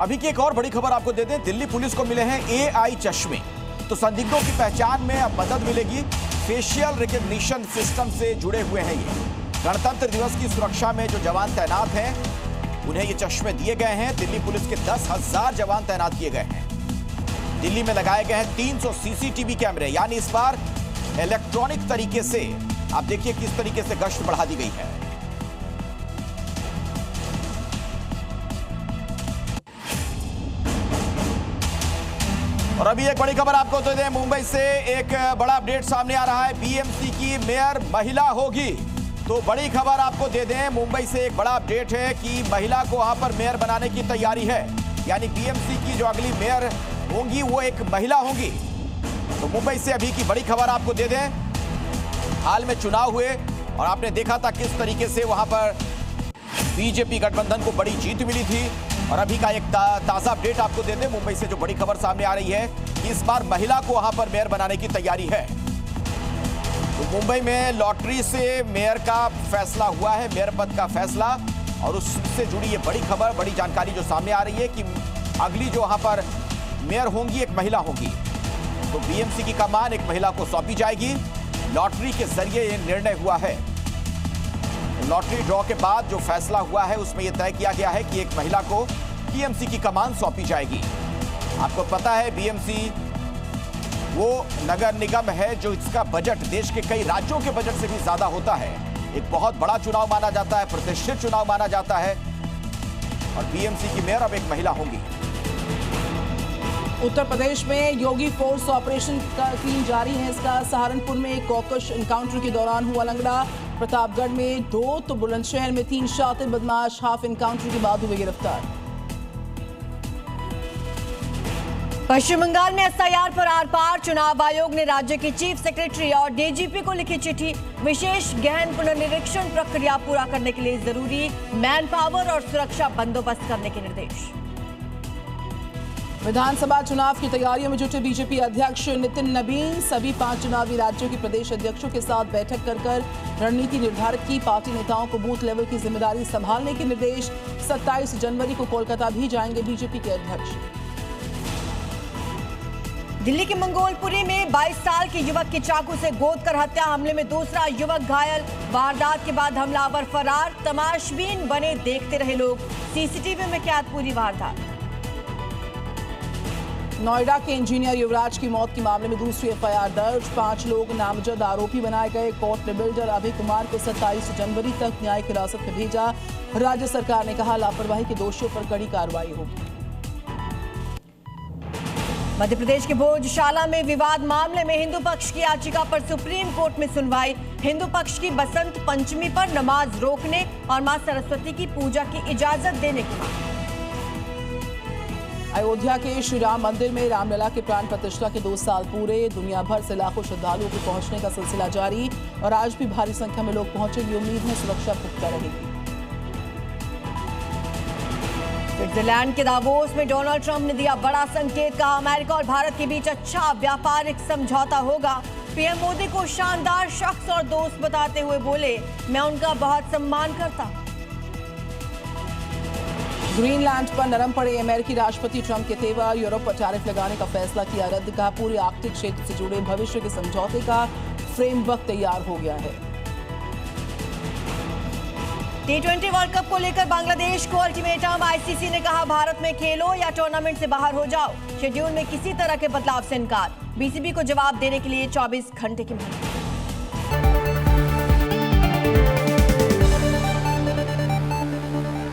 अभी की एक और बड़ी खबर आपको दे दें, दिल्ली पुलिस को मिले हैं AI चश्मे। तो संदिग्धों की पहचान में अब मदद मिलेगी। फेशियल रिकग्निशन सिस्टम से जुड़े हुए हैं ये। गणतंत्र दिवस की सुरक्षा में जो जवान तैनात हैं उन्हें ये चश्मे दिए गए हैं। दिल्ली पुलिस के 10,000 जवान तैनात किए गए हैं। दिल्ली में लगाए गए हैं 300 CCTV कैमरे, यानी इस बार इलेक्ट्रॉनिक तरीके से आप देखिए किस तरीके से गश्त बढ़ा दी गई है। और अभी एक बड़ी खबर आपको दे दें, मुंबई से एक बड़ा अपडेट सामने आ रहा है। BMC की मेयर महिला होगी। तो बड़ी खबर आपको दे दें, मुंबई से एक बड़ा अपडेट है कि महिला को वहां पर मेयर बनाने की तैयारी है। यानी BMC की जो अगली मेयर होंगी वो एक महिला होंगी। तो मुंबई से अभी की बड़ी खबर आपको दे दें, हाल में चुनाव हुए और आपने देखा था किस तरीके से वहां पर बीजेपी गठबंधन को बड़ी जीत मिली थी। और अभी का एक ताजा अपडेट आपको दे दें, मुंबई से जो बड़ी खबर सामने आ रही है कि इस बार महिला को वहां पर मेयर बनाने की तैयारी है। तो मुंबई में लॉटरी से मेयर का फैसला हुआ है, मेयर पद का फैसला, और उससे जुड़ी ये बड़ी खबर, बड़ी जानकारी जो सामने आ रही है कि अगली जो वहां पर मेयर होंगी एक महिला होंगी। तो BMC की कमान एक महिला को सौंपी जाएगी। लॉटरी के जरिए यह निर्णय हुआ है। लॉटरी ड्रॉ के बाद जो फैसला हुआ है उसमें यह तय किया गया है कि एक महिला को BMC की कमान सौंपी जाएगी। आपको पता है BMC वो नगर निगम है जो इसका बजट देश के कई राज्यों के बजट से भी ज्यादा होता है। एक बहुत बड़ा चुनाव माना जाता है, प्रतिष्ठित चुनाव माना जाता है। और BMC की मेयर अब एक महिला होंगी। उत्तर प्रदेश में योगी फोर्स ऑपरेशन का टीम जारी है। इसका सहारनपुर में एक कॉकश एनकाउंटर के दौरान हुआ लंगड़ा। प्रतापगढ़ में 2 तो बुलंदशहर में 3 शातिर बदमाश हाफ एनकाउंटर के बाद हुए गिरफ्तार। पश्चिम बंगाल में SIR पर आर पार, चुनाव आयोग ने राज्य के चीफ सेक्रेटरी और DGP को लिखी चिट्ठी। विशेष गहन पुनर्निरीक्षण प्रक्रिया पूरा करने के लिए जरूरी मैन पावर और सुरक्षा बंदोबस्त करने के निर्देश। विधानसभा चुनाव की तैयारियों में जुटे बीजेपी अध्यक्ष नितिन नबीन सभी 5 चुनावी राज्यों के प्रदेश अध्यक्षों के साथ बैठक कर रणनीति निर्धारित की। पार्टी नेताओं को बूथ लेवल की जिम्मेदारी संभालने के निर्देश। 27 जनवरी को कोलकाता भी जाएंगे बीजेपी के अध्यक्ष। दिल्ली के मंगोलपुरी में 22 साल के युवक की चाकू से गोद कर हत्या, हमले में दूसरा युवक घायल। वारदात के बाद हमलावर फरार, तमाशबीन बने देखते रहे लोग। CCTV में कैद पूरी वारदात। नोएडा के इंजीनियर युवराज की मौत के मामले में दूसरी FIR दर्ज। 5 लोग नामजद आरोपी बनाए गए। कोर्ट ने बिल्डर अभय कुमार को 27 जनवरी तक न्यायिक हिरासत में भेजा। राज्य सरकार ने कहा लापरवाही के दोषियों पर कड़ी कार्रवाई होगी। मध्य प्रदेश के भोजशाला में विवाद मामले में हिंदू पक्ष की याचिका पर सुप्रीम कोर्ट में सुनवाई। हिंदू पक्ष की बसंत पंचमी पर नमाज रोकने और मां सरस्वती की पूजा की इजाजत देने की मांग। अयोध्या के श्री राम मंदिर में रामलला के प्राण प्रतिष्ठा के 2 साल पूरे। दुनिया भर से लाखों श्रद्धालुओं के पहुंचने का सिलसिला जारी और आज भी भारी संख्या में लोग पहुंचेंगे। उम्मीद है सुरक्षा पुख्ता रहेगी। स्विट्जरलैंड के दावोस में डोनाल्ड ट्रंप ने दिया बड़ा संकेत, कहा अमेरिका और भारत के बीच अच्छा व्यापारिक समझौता होगा। PM मोदी को शानदार शख्स और दोस्त बताते हुए बोले, मैं उनका बहुत सम्मान करता हूं। ग्रीनलैंड पर नरम पड़े अमेरिकी राष्ट्रपति ट्रंप के तेवर। यूरोप पर टैरिफ लगाने का फैसला किया रद्द, कहा पूरे आर्कटिक क्षेत्र से जुड़े भविष्य के समझौते का फ्रेमवर्क तैयार हो गया है। T20 वर्ल्ड कप को लेकर बांग्लादेश को अल्टीमेटम। ICC ने कहा भारत में खेलो या टूर्नामेंट से बाहर हो जाओ। शेड्यूल में किसी तरह के बदलाव से इनकार। BCB को जवाब देने के लिए 24 घंटे की मोहलत।